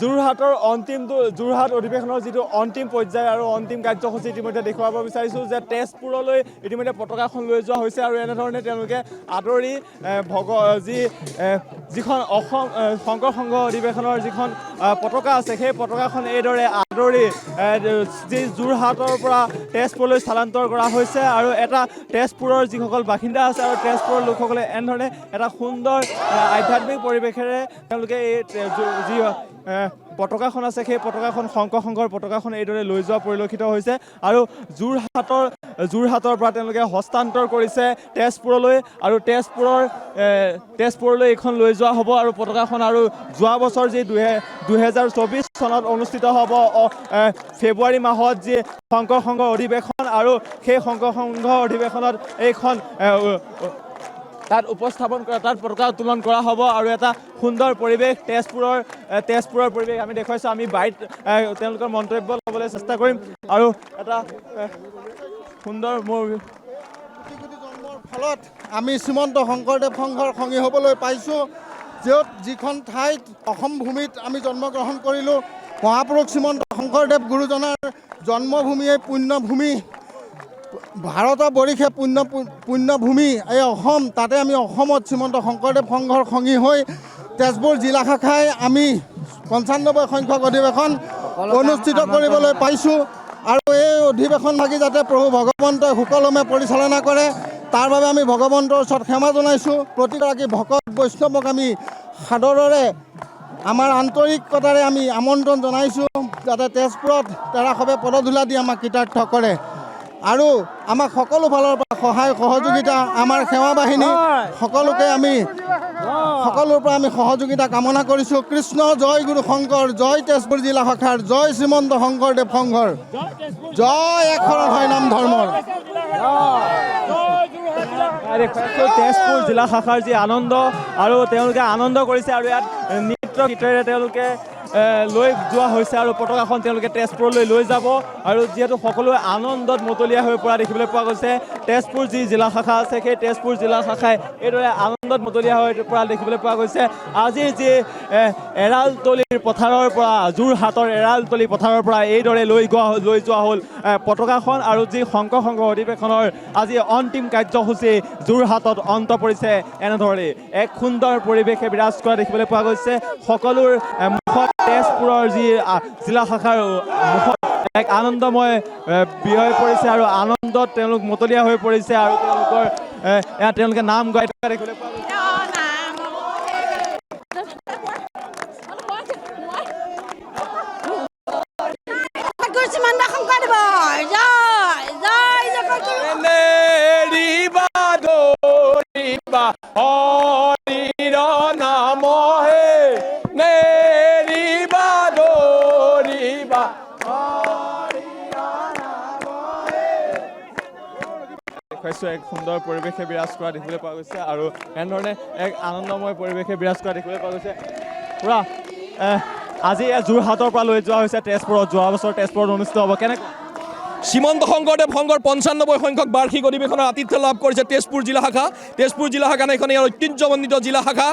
যোৰহাটৰ যোৰহাট অধিৱেশনৰ যিটো অন্তিম পৰ্যায় আৰু অন্তিম কাৰ্যসূচী ইতিমধ্যে দেখুৱাব বিচাৰিছোঁ যে তেজপুৰলৈ ইতিমধ্যে পতাকাখন লৈ যোৱা হৈছে আৰু এনেধৰণে তেওঁলোকে আদৰি যিখন অসম শংকৰ সংঘ অধিৱেশনৰ যিখন পতাকা আছে সেই পতাকাখন এইদৰে আদৰি যি যোৰহাটৰ পৰা তেজপুৰলৈ স্থানান্তৰ কৰা হৈছে আৰু এটা তেজপুৰৰ যিসকল বাসিন্দা আছে আৰু তেজপুৰৰ লোকসকলে এনেধৰণে এটা সুন্দৰ আধ্যাত্মিক পৰিৱেশেৰে তেওঁলোকে এই যি পতাকাখন আছে সেই পতাকাখন শংকৰ সংঘৰ পতাকাখন এইদৰে লৈ যোৱা পৰিলক্ষিত হৈছে আৰু যোৰহাটৰ পৰা তেওঁলোকে হস্তান্তৰ কৰিছে তেজপুৰলৈ আৰু তেজপুৰলৈ এইখন লৈ যোৱা হ'ব আৰু পতাকাখন আৰু যোৱা বছৰ যি 2024 চনত অনুষ্ঠিত হ'ব ফেব্ৰুৱাৰী মাহত যি শংকৰ সংঘ অধিৱেশন আৰু সেই শংকৰ সংঘ অধিৱেশনত এইখন তাত উপস্থাপন কৰা তাত পতাকা উত্তোলন কৰা হ'ব আৰু এটা সুন্দৰ পৰিৱেশ তেজপুৰৰ পৰিৱেশ আমি দেখুৱাইছোঁ আমি বাইত তেওঁলোকৰ মন্তব্য ল'বলৈ চেষ্টা কৰিম আৰু এটা সুন্দৰ জন্মৰ ফলত আমি শ্ৰীমন্ত শংকৰদেৱ সংঘৰ সংগী হ'বলৈ পাইছোঁ যিখন ঠাইত অসম ভূমিত আমি জন্মগ্ৰহণ কৰিলোঁ মহাপুৰুষ শ্ৰীমন্ত শংকৰদেৱ গুৰুজনাৰ জন্মভূমিয়ে পুণ্যভূমি ভাৰতৰ বৰিষে পুণ্যভূমি এই অসম তাতে আমি অসমত শ্ৰীমন্ত শংকৰদেৱ সংঘৰ সংগী হৈ তেজপুৰ জিলা শাখাই আমি 95 সংখ্যক অধিৱেশন অনুষ্ঠিত কৰিবলৈ পাইছোঁ আৰু এই অধিৱেশন ভাগি যাতে প্ৰভু ভগৱন্তই সুকলমে পৰিচালনা কৰে তাৰ বাবে আমি ভগৱন্তৰ ওচৰত ক্ষমা জনাইছোঁ প্ৰতিগৰাকী ভকত বৈষ্ণৱক আমি সাদৰেৰে আমাৰ আন্তৰিকতাৰে আমি আমন্ত্ৰণ জনাইছোঁ যাতে তেজপুৰত তেৰাসৱে পদধূলা দি আমাক কৃতাৰ্থ কৰে আৰু আমাক সকলো ফালৰ পৰা সহায় সহযোগিতা আমাৰ সেৱা বাহিনী সকলোকে আমি সকলোৰ পৰা আমি সহযোগিতা কামনা কৰিছোঁ কৃষ্ণ জয় গুৰু শংকৰ জয় তেজপুৰ জিলা শাখাৰ জয় শ্ৰীমন্ত শংকৰদেৱ সংঘৰ জয় একশৰণ হয় নাম ধৰ্মৰ তেজপুৰ জিলা শাখাৰ যি আনন্দ আৰু তেওঁলোকে আনন্দ কৰিছে আৰু ইয়াত নৃত্য গীতেৰে তেওঁলোকে লৈ যোৱা হৈছে আৰু পতাকাখন তেওঁলোকে তেজপুৰলৈ লৈ যাব আৰু যিহেতু সকলোৱে আনন্দত মতলীয়া হৈ পৰা দেখিবলৈ পোৱা গৈছে তেজপুৰ যি জিলা শাখা আছে সেই তেজপুৰ জিলা শাখাই এইদৰে আনন্দত মতলীয়া হৈ পৰা দেখিবলৈ পোৱা গৈছে আজি যি এৰালতলীৰ পথাৰৰ পৰা যোৰহাটৰ এৰালতলী পথাৰৰ পৰা এইদৰে লৈ যোৱা হ'ল পতাকাখন আৰু যি শংকৰ সংঘ অধিৱেশনৰ আজি অন্তিম কাৰ্যসূচী যোৰহাটত অন্ত পৰিছে এনেদৰে এক সুন্দৰ পৰিৱেশে বিৰাজ কৰা দেখিবলৈ পোৱা গৈছে সকলোৰ মুখত তেজপুৰৰ যি জিলা শাখাৰ মুখত এক আনন্দময় হৈ পৰিছে আৰু আনন্দত তেওঁলোক মতলীয়া হৈ পৰিছে আৰু তেওঁলোকে নাম গাই থকা দেখিবলৈ পোৱা গৈছে এক সুন্দৰ পৰিৱেশে বিৰাজ কৰা দেখিবলৈ পোৱা গৈছে আৰু এনেধৰণে এক আনন্দময় পৰিৱেশে বিৰাজ কৰা দেখিবলৈ পোৱা গৈছে পুৰা আজি যোৰহাটৰ পৰা লৈ যোৱা হৈছে তেজপুৰত যোৱা বছৰ তেজপুৰত অনুষ্ঠিত হ'ব কেনেকৈ শ্ৰীমন্ত শংকৰদেৱ সংঘৰ 95 সংখ্যক বাৰ্ষিক অধিৱেশনৰ আতিথ্য লাভ কৰিছে তেজপুৰ জিলা শাখা এখন ইয়াৰ ঐতিহ্যমণ্ডিত জিলা শাখা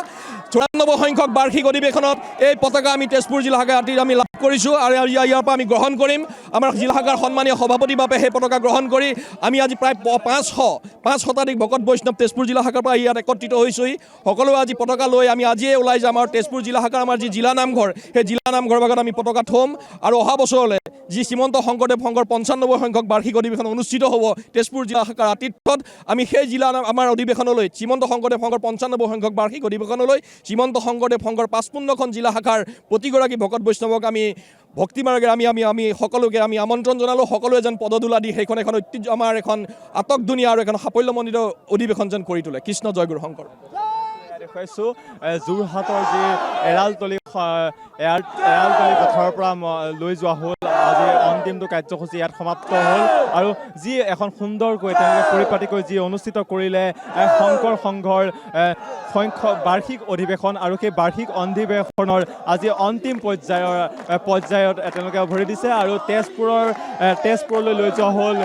94 সংখ্যক বাৰ্ষিক অধিৱেশনত এই পতাকা আমি তেজপুৰ জিলা শাখাৰ আমি লাভ কৰিছোঁ আৰু ইয়াৰ পৰা আমি গ্ৰহণ কৰিম আমাৰ জিলা শাখাৰ সন্মানীয় সভাপতি বাপে সেই পতাকা গ্ৰহণ কৰি আমি আজি প্ৰায় 500 শতাধিক ভকত বৈষ্ণৱ তেজপুৰ জিলা শাখাৰ পৰা ইয়াত একত্ৰিত হৈছোঁহি সকলোৱে আজি পতাকা লৈ আমি আজিয়ে ওলাই যাম আৰু তেজপুৰ জিলা শাখাৰ আমাৰ যি জিলা নামঘৰ সেই জিলা নামঘৰৰ ভাগত আমি পতাকা থ'ম আৰু অহা বছৰলৈ যি শ্ৰীমন্ত শংকৰদেৱ সংঘৰ 95 সংখ্যক বাৰ্ষিক অধিৱেশন অনুষ্ঠিত হ'ব তেজপুৰ জিলা শাখাৰ আতিথ্যত আমি সেই জিলা আমাৰ অধিৱেশনলৈ শ্ৰীমন্ত শংকৰদেৱ সংঘৰ 95 সংখ্যক বাৰ্ষিক অধিৱেশনলৈ শ্ৰীমন্ত শংকৰদেৱ সংঘৰ 55খন জিলা শাখাৰ প্ৰতিগৰাকী ভকত বৈষ্ণৱক আমি ভক্তি মাৰ্গেৰে আমি সকলোকে আমি আমন্ত্ৰণ জনালোঁ সকলোৱে যেন পদধূলা দি সেইখন এখন ঐতিহ্য আমাৰ এখন আটকধুনীয়া আৰু এখন সাফল্যমণ্ডিত অধিৱেশন যেন কৰি তোলে কৃষ্ণ জয় গুৰু শংকৰ দেখুৱাইছোঁ যোৰহাটৰ যি এৰালতলী পথাৰৰ পৰা লৈ যোৱা হ'ল আজি অন্তিমটো কাৰ্যসূচী ইয়াত সমাপ্ত হ'ল আৰু যি এখন সুন্দৰকৈ তেওঁলোকে পৰিপাটিকৈ যি অনুষ্ঠিত কৰিলে শংকৰ সংঘৰ বাৰ্ষিক অধিৱেশন আৰু সেই বাৰ্ষিক অধিৱেশনৰ আজি অন্তিম পৰ্যায়ত তেওঁলোকে ভৰি দিছে আৰু তেজপুৰলৈ লৈ যোৱা হ'ল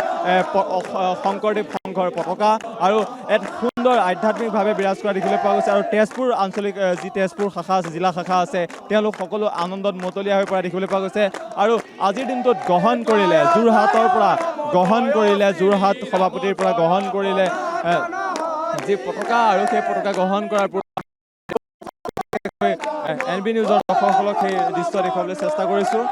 শংকৰদেৱ সংঘৰ পতাকা আৰু এক সুন্দৰ আধ্যাত্মিকভাৱে বিৰাজ কৰা দেখিবলৈ পোৱা গৈছে আৰু তেজপুৰ আঞ্চলিক যি তেজপুৰ শাখা আছে জিলা শাখা আছে তেওঁলোক সকলো আনন্দত মতলীয়া হৈ পৰা দেখিবলৈ পোৱা গৈছে আৰু আজিৰ দিনটোত গ্ৰহণ কৰিলে যোৰহাটৰ পৰা গ্ৰহণ কৰিলে যোৰহাট সভাপতিৰ পৰা গ্ৰহণ কৰিলে যি পতাকা আৰু সেই পতাকা গ্ৰহণ কৰাৰ NB নিউজৰ দৰ্শকসকলক সেই দৃশ্য দেখুৱাবলৈ চেষ্টা কৰিছোঁ।